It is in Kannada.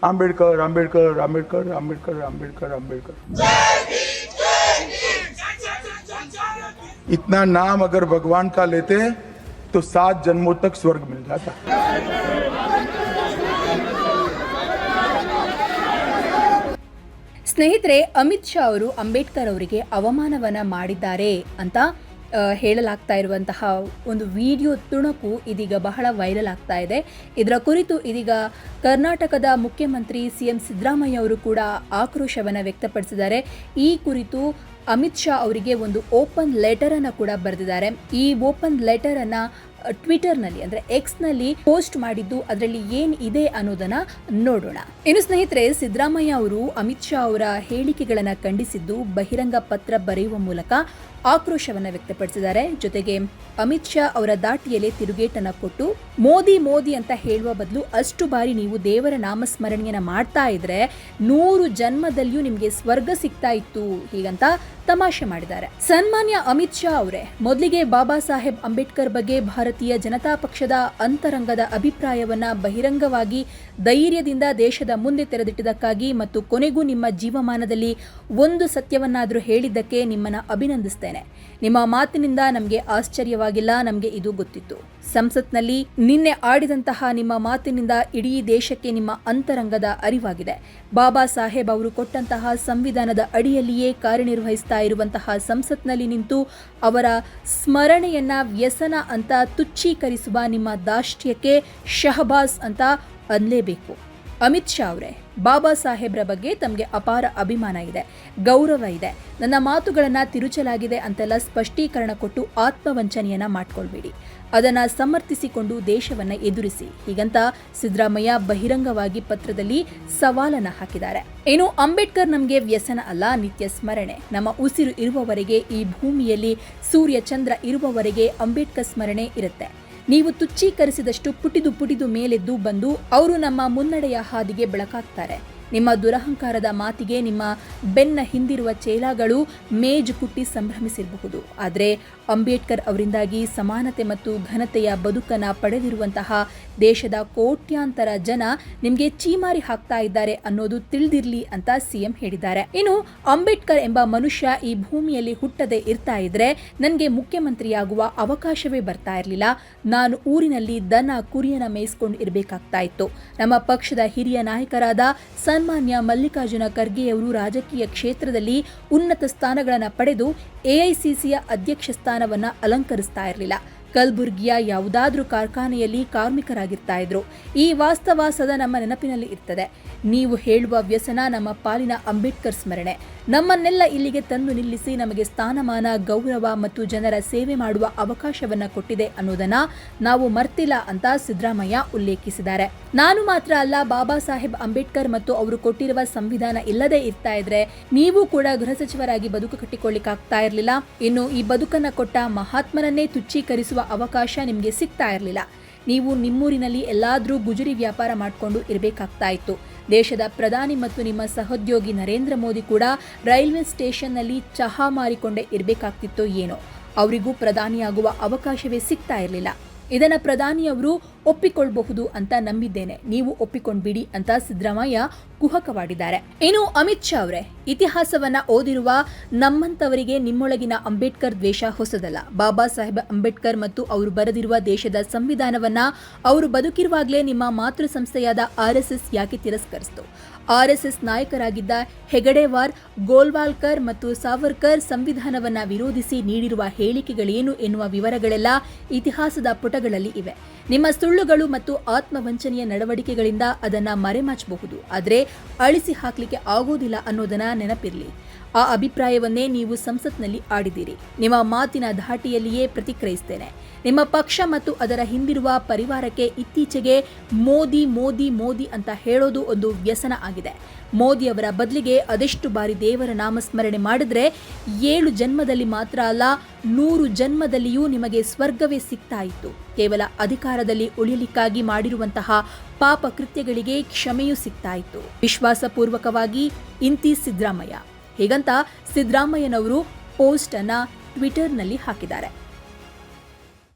आंबेडकर आंबेडकर आंबेडकर आंबेडकर आंबेडकर आंबेडकर। इतना नाम अगर भगवान का लेते तो 7 जन्मों तक स्वर्ग मिल जाता। ಸ್ನೇಹಿತರೆ, ಅಮಿತ್ ಶಾ ಅವರು ಅಂಬೇಡ್ಕರ್ ಅವರಿಗೆ ಅವಮಾನವನ್ನ ಮಾಡಿದ್ದಾರೆ ಅಂತ ಹೇಳಲಾಗ್ತಾ ಇರುವಂತಹ ಒಂದು ವಿಡಿಯೋ ತುಣುಕು ಇದೀಗ ಬಹಳ ವೈರಲ್ ಆಗ್ತಾ ಇದೆ. ಇದರ ಕುರಿತು ಇದೀಗ ಕರ್ನಾಟಕದ ಮುಖ್ಯಮಂತ್ರಿ ಸಿಎಂ ಸಿದ್ದರಾಮಯ್ಯ ಅವರು ಕೂಡ ಆಕ್ರೋಶವನ್ನು ವ್ಯಕ್ತಪಡಿಸಿದ್ದಾರೆ. ಈ ಕುರಿತು ಅಮಿತ್ ಶಾ ಅವರಿಗೆ ಒಂದು ಓಪನ್ ಲೆಟರ್ ಅನ್ನು ಕೂಡ ಬರೆದಿದ್ದಾರೆ. ಈ ಓಪನ್ ಲೆಟರ್ ಅನ್ನ ಟ್ವಿಟರ್ನಲ್ಲಿ ಅಂದರೆ ಎಕ್ಸ್ನಲ್ಲಿ ಪೋಸ್ಟ್ ಮಾಡಿದ್ದು, ಅದರಲ್ಲಿ ಏನ್ ಇದೆ ಅನ್ನೋದನ್ನ ನೋಡೋಣ. ಇನ್ನು ಸ್ನೇಹಿತರೆ, ಸಿದ್ದರಾಮಯ್ಯ ಅವರು ಅಮಿತ್ ಶಾ ಅವರ ಹೇಳಿಕೆಗಳನ್ನು ಖಂಡಿಸಿದ್ದು ಬಹಿರಂಗ ಪತ್ರ ಬರೆಯುವ ಮೂಲಕ ಆಕ್ರೋಶವನ್ನು ವ್ಯಕ್ತಪಡಿಸಿದ್ದಾರೆ. ಜೊತೆಗೆ ಅಮಿತ್ ಶಾ ಅವರ ದಾಟಿಯಲ್ಲಿ ತಿರುಗೇಟನ್ನು ಕೊಟ್ಟು ಮೋದಿ ಮೋದಿ ಅಂತ ಹೇಳುವ ಬದಲು ಅಷ್ಟು ಬಾರಿ ನೀವು ದೇವರ ನಾಮಸ್ಮರಣೆಯನ್ನ ಮಾಡ್ತಾ ಇದ್ರೆ 100 ಜನ್ಮದಲ್ಲಿಯೂ ನಿಮಗೆ ಸ್ವರ್ಗ ಸಿಗ್ತಾ ಇತ್ತು ಹೀಗಂತ ತಮಾಷೆ ಮಾಡಿದ್ದಾರೆ. ಸನ್ಮಾನ್ಯ ಅಮಿತ್ ಶಾ ಅವರೇ, ಮೊದಲಿಗೆ ಬಾಬಾ ಸಾಹೇಬ್ ಅಂಬೇಡ್ಕರ್ ಬಗ್ಗೆ ಭಾರತೀಯ ಜನತಾ ಪಕ್ಷದ ಅಂತರಂಗದ ಅಭಿಪ್ರಾಯವನ್ನ ಬಹಿರಂಗವಾಗಿ ಧೈರ್ಯದಿಂದ ದೇಶದ ಮುಂದೆ ತೆರೆದಿಟ್ಟಿದ್ದಕ್ಕಾಗಿ ಮತ್ತು ಕೊನೆಗೂ ನಿಮ್ಮ ಜೀವಮಾನದಲ್ಲಿ ಒಂದು ಸತ್ಯವನ್ನಾದರೂ ಹೇಳಿದ್ದಕ್ಕೆ ನಿಮ್ಮನ್ನ ಅಭಿನಂದಿಸ್ತೇನೆ. ನಿಮ್ಮ ಮಾತಿನಿಂದ ನಮಗೆ ಆಶ್ಚರ್ಯವಾಗಿಲ್ಲ, ನಮಗೆ ಇದು ಗೊತ್ತಿತ್ತು. ಸಂಸತ್ನಲ್ಲಿ ನಿನ್ನೆ ಆಡಿದಂತಹ ನಿಮ್ಮ ಮಾತಿನಿಂದ ಇಡೀ ದೇಶಕ್ಕೆ ನಿಮ್ಮ ಅಂತರಂಗದ ಅರಿವಾಗಿದೆ. ಬಾಬಾ ಸಾಹೇಬ್ ಅವರು ಕೊಟ್ಟಂತಹ ಸಂವಿಧಾನದ ಅಡಿಯಲ್ಲಿಯೇ ಕಾರ್ಯನಿರ್ವಹಿಸ್ತಾ ಇರುವಂತಹ ಸಂಸತ್ನಲ್ಲಿ ನಿಂತು ಅವರ ಸ್ಮರಣೆಯನ್ನ ವ್ಯಸನ ಅಂತ ತುಚ್ಛೀಕರಿಸುವ ನಿಮ್ಮ ದಾಷ್ಟ್ಯಕ್ಕೆ ಶಹಬಾಸ್ ಅಂತ ಅನ್ನಲೇಬೇಕು. ಅಮಿತ್ ಶಾ ಅವರೇ, ಬಾಬಾ ಸಾಹೇಬ್ರ ಬಗ್ಗೆ ತಮಗೆ ಅಪಾರ ಅಭಿಮಾನ ಇದೆ, ಗೌರವ ಇದೆ. ನನ್ನ ಮಾತುಗಳನ್ನು ತಿರುಚಲಾಗಿದೆ ಅಂತೆಲ್ಲ ಸ್ಪಷ್ಟೀಕರಣ ಕೊಟ್ಟು ಆತ್ಮವಂಚನೆಯನ್ನ ಮಾಡ್ಕೊಳ್ಬೇಡಿ. ಅದನ್ನ ಸಮರ್ಥಿಸಿಕೊಂಡು ದೇಶವನ್ನ ಎದುರಿಸಿ ಹೀಗಂತ ಸಿದ್ದರಾಮಯ್ಯ ಬಹಿರಂಗವಾಗಿ ಪತ್ರದಲ್ಲಿ ಸವಾಲನ್ನ ಹಾಕಿದ್ದಾರೆ. ಏನು, ಅಂಬೇಡ್ಕರ್ ನಮಗೆ ವ್ಯಸನ ಅಲ್ಲ, ನಿತ್ಯ ಸ್ಮರಣೆ. ನಮ್ಮ ಉಸಿರು ಇರುವವರೆಗೆ, ಈ ಭೂಮಿಯಲ್ಲಿ ಸೂರ್ಯ ಚಂದ್ರ ಇರುವವರೆಗೆ ಅಂಬೇಡ್ಕರ್ ಸ್ಮರಣೆ ಇರುತ್ತೆ. ನೀವು ತುಚ್ಛೀಕರಿಸಿದಷ್ಟು ಪುಟಿದು ಮೇಲೆದ್ದು ಬಂದು ಅವರು ನಮ್ಮ ಮುನ್ನಡೆಯ ಹಾದಿಗೆ ಬೆಳಕಾಗ್ತಾರೆ. ನಿಮ್ಮ ದುರಹಂಕಾರದ ಮಾತಿಗೆ ನಿಮ್ಮ ಬೆನ್ನ ಹಿಂದಿರುವ ಚೇಲಾಗಳು ಮೇಜು ಕುಟ್ಟಿ ಸಂಭ್ರಮಿಸಿರಬಹುದು. ಆದರೆ ಅಂಬೇಡ್ಕರ್ ಅವರಿಂದಾಗಿ ಸಮಾನತೆ ಮತ್ತು ಘನತೆಯ ಬದುಕನ್ನು ಪಡೆದಿರುವಂತಹ ದೇಶದ ಕೋಟ್ಯಾಂತರ ಜನ ನಿಮಗೆ ಚೀಮಾರಿ ಹಾಕ್ತಾ ಇದ್ದಾರೆ ಅನ್ನೋದು ತಿಳಿದಿರಲಿ ಅಂತ ಸಿಎಂ ಹೇಳಿದ್ದಾರೆ. ಇನ್ನು ಅಂಬೇಡ್ಕರ್ ಎಂಬ ಮನುಷ್ಯ ಈ ಭೂಮಿಯಲ್ಲಿ ಹುಟ್ಟದೆ ಇರ್ತಾ ಇದ್ರೆ ನನಗೆ ಮುಖ್ಯಮಂತ್ರಿಯಾಗುವ ಅವಕಾಶವೇ ಬರ್ತಾ ಇರಲಿಲ್ಲ. ನಾನು ಊರಿನಲ್ಲಿ ದನ ಕುರಿಯನ್ನ ಮೇಯಿಸ್ಕೊಂಡು ಇರಬೇಕಾಗ್ತಾ ಇತ್ತು. ನಮ್ಮ ಪಕ್ಷದ ಹಿರಿಯ ನಾಯಕರಾದ ಸನ್ಮಾನ್ಯ ಮಲ್ಲಿಕಾರ್ಜುನ ಖರ್ಗೆಯವರು ರಾಜಕೀಯ ಕ್ಷೇತ್ರದಲ್ಲಿ ಉನ್ನತ ಸ್ಥಾನಗಳನ್ನು ಪಡೆದು ಎಐಸಿಸಿಯ ಅಧ್ಯಕ್ಷ ಸ್ಥಾನವನ್ನು ಅಲಂಕರಿಸ್ತಾ ಇರಲಿಲ್ಲ. ಕಲಬುರ್ಗಿಯ ಯಾವುದಾದ್ರೂ ಕಾರ್ಖಾನೆಯಲ್ಲಿ ಕಾರ್ಮಿಕರಾಗಿರ್ತಾ ಇದ್ರು. ಈ ವಾಸ್ತವ ಸದಾ ನಮ್ಮ ನೆನಪಿನಲ್ಲಿ ಇರ್ತದೆ. ನೀವು ಹೇಳುವ ವ್ಯಸನ ನಮ್ಮ ಪಾಲಿನ ಅಂಬೇಡ್ಕರ್ ಸ್ಮರಣೆ. ನಮ್ಮನ್ನೆಲ್ಲ ಇಲ್ಲಿಗೆ ತಂದು ನಿಲ್ಲಿಸಿ ನಮಗೆ ಸ್ಥಾನಮಾನ, ಗೌರವ ಮತ್ತು ಜನರ ಸೇವೆ ಮಾಡುವ ಅವಕಾಶವನ್ನ ಕೊಟ್ಟಿದೆ ಅನ್ನೋದನ್ನ ನಾವು ಮರ್ತಿಲ್ಲ ಅಂತ ಸಿದ್ದರಾಮಯ್ಯ ಉಲ್ಲೇಖಿಸಿದ್ದಾರೆ. ನಾನು ಮಾತ್ರ ಅಲ್ಲ, ಬಾಬಾ ಸಾಹೇಬ್ ಅಂಬೇಡ್ಕರ್ ಮತ್ತು ಅವರು ಕೊಟ್ಟಿರುವ ಸಂವಿಧಾನ ಇಲ್ಲದೆ ಇರ್ತಾ ಇದ್ರೆ ನೀವು ಕೂಡ ಗೃಹ ಸಚಿವರಾಗಿ ಬದುಕು ಕಟ್ಟಿಕೊಳ್ಳಿಕ್ಕಾಗ್ತಾ ಇರಲಿಲ್ಲ. ಇನ್ನು ಈ ಬದುಕನ್ನ ಕೊಟ್ಟ ಮಹಾತ್ಮನನ್ನೇ ತುಚ್ಛೀಕರಿಸುವ ಅವಕಾಶ ನಿಮಗೆ ಸಿಗ್ತಾ ಇರಲಿಲ್ಲ. ನೀವು ನಿಮ್ಮೂರಿನಲ್ಲಿ ಎಲ್ಲಾದ್ರೂ ಗುಜರಿ ವ್ಯಾಪಾರ ಮಾಡಿಕೊಂಡು ಇರಬೇಕಾಗ್ತಾ ಇತ್ತು. ದೇಶದ ಪ್ರಧಾನಿ ಮತ್ತು ನಿಮ್ಮ ಸಹೋದ್ಯೋಗಿ ನರೇಂದ್ರ ಮೋದಿ ಕೂಡ ರೈಲ್ವೆ ಸ್ಟೇಷನ್ನಲ್ಲಿ ಚಹಾ ಮಾರಿಕೊಂಡೇ ಇರಬೇಕಾಗ್ತಿತ್ತೋ ಏನೋ. ಅವರಿಗೂ ಪ್ರಧಾನಿಯಾಗುವ ಅವಕಾಶವೇ ಸಿಗ್ತಾ ಇರಲಿಲ್ಲ. ಇದನ್ನ ಪ್ರಧಾನಿಯವರು ಒಪ್ಪಿಕೊಳ್ಳಬಹುದು ಅಂತ ನಂಬಿದ್ದೇನೆ, ನೀವು ಒಪ್ಪಿಕೊಂಡ್ಬಿಡಿ ಅಂತ ಸಿದ್ದರಾಮಯ್ಯ ಕುಹಕವಾಡಿದ್ದಾರೆ. ಇನ್ನು ಅಮಿತ್ ಶಾ ಅವರೇ, ಇತಿಹಾಸವನ್ನ ಓದಿರುವ ನಮ್ಮಂತವರಿಗೆ ನಿಮ್ಮೊಳಗಿನ ಅಂಬೇಡ್ಕರ್ ದ್ವೇಷ ಹೊಸದಲ್ಲ. ಬಾಬಾ ಸಾಹೇಬ್ ಅಂಬೇಡ್ಕರ್ ಮತ್ತು ಅವರು ಬರೆದಿರುವ ದೇಶದ ಸಂವಿಧಾನವನ್ನ ಅವರು ಬದುಕಿರುವಾಗಲೇ ನಿಮ್ಮ ಮಾತೃ ಸಂಸ್ಥೆಯಾದ RSS ಯಾಕೆ ತಿರಸ್ಕರಿಸಿತು? RSS ನಾಯಕರಾಗಿದ್ದ ಹೆಗಡೆವಾರ್, ಗೋಲ್ವಾಲ್ಕರ್ ಮತ್ತು ಸಾವರ್ಕರ್ ಸಂವಿಧಾನವನ್ನ ವಿರೋಧಿಸಿ ನೀಡಿರುವ ಹೇಳಿಕೆಗಳೇನು ಎನ್ನುವ ವಿವರಗಳೆಲ್ಲ ಇತಿಹಾಸದ ಪುಟಗಳಲ್ಲಿ ಇವೆ. ನಿಮ್ಮ ಸುಳ್ಳುಗಳು ಮತ್ತು ಆತ್ಮವಂಚನೆಯ ನಡವಳಿಕೆಗಳಿಂದ ಅದನ್ನ ಮರೆಮಾಚಬಹುದು, ಆದರೆ ಅಳಿಸಿ ಹಾಕ್ಲಿಕ್ಕೆ ಆಗೋದಿಲ್ಲ ಅನ್ನೋದನ್ನ ನೆನಪಿರಲಿ. ಆ ಅಭಿಪ್ರಾಯವನ್ನೇ ನೀವು ಸಂಸತ್ನಲ್ಲಿ ಆಡಿದ್ದೀರಿ. ನಿಮ್ಮ ಮಾತಿನ ಧಾಟಿಯಲ್ಲಿಯೇ ಪ್ರತಿಕ್ರಿಯಿಸುತ್ತೇನೆ. ನಿಮ್ಮ ಪಕ್ಷ ಮತ್ತು ಅದರ ಹಿಂದಿರುವ ಪರಿವಾರಕ್ಕೆ ಇತ್ತೀಚೆಗೆ ಮೋದಿ ಮೋದಿ ಮೋದಿ ಅಂತ ಹೇಳೋದು ಒಂದು ವ್ಯಸನ ಆಗಿದೆ. ಮೋದಿ ಅವರ ಬದಲಿಗೆ ಅದೆಷ್ಟು ಬಾರಿ ದೇವರ ನಾಮಸ್ಮರಣೆ ಮಾಡಿದ್ರೆ 7 ಜನ್ಮದಲ್ಲಿ ಮಾತ್ರ ಅಲ್ಲ, 100 ಜನ್ಮದಲ್ಲಿಯೂ ನಿಮಗೆ ಸ್ವರ್ಗವೇ ಸಿಗ್ತಾ ಇತ್ತು. ಕೇವಲ ಅಧಿಕಾರದಲ್ಲಿ ಉಳಿಯಲಿಕ್ಕಾಗಿ ಮಾಡಿರುವಂತಹ ಪಾಪ ಕೃತ್ಯಗಳಿಗೆ ಕ್ಷಮೆಯೂ ಸಿಗ್ತಾ ಇತ್ತು. ವಿಶ್ವಾಸಪೂರ್ವಕವಾಗಿ ಇಂತಿ ಸಿದ್ದರಾಮಯ್ಯ ಹೀಗಂತ ಸಿದ್ದರಾಮಯ್ಯನವರು ಪೋಸ್ಟ್ ಅನ್ನ ಟ್ವಿಟರ್ನಲ್ಲಿ ಹಾಕಿದ್ದಾರೆ.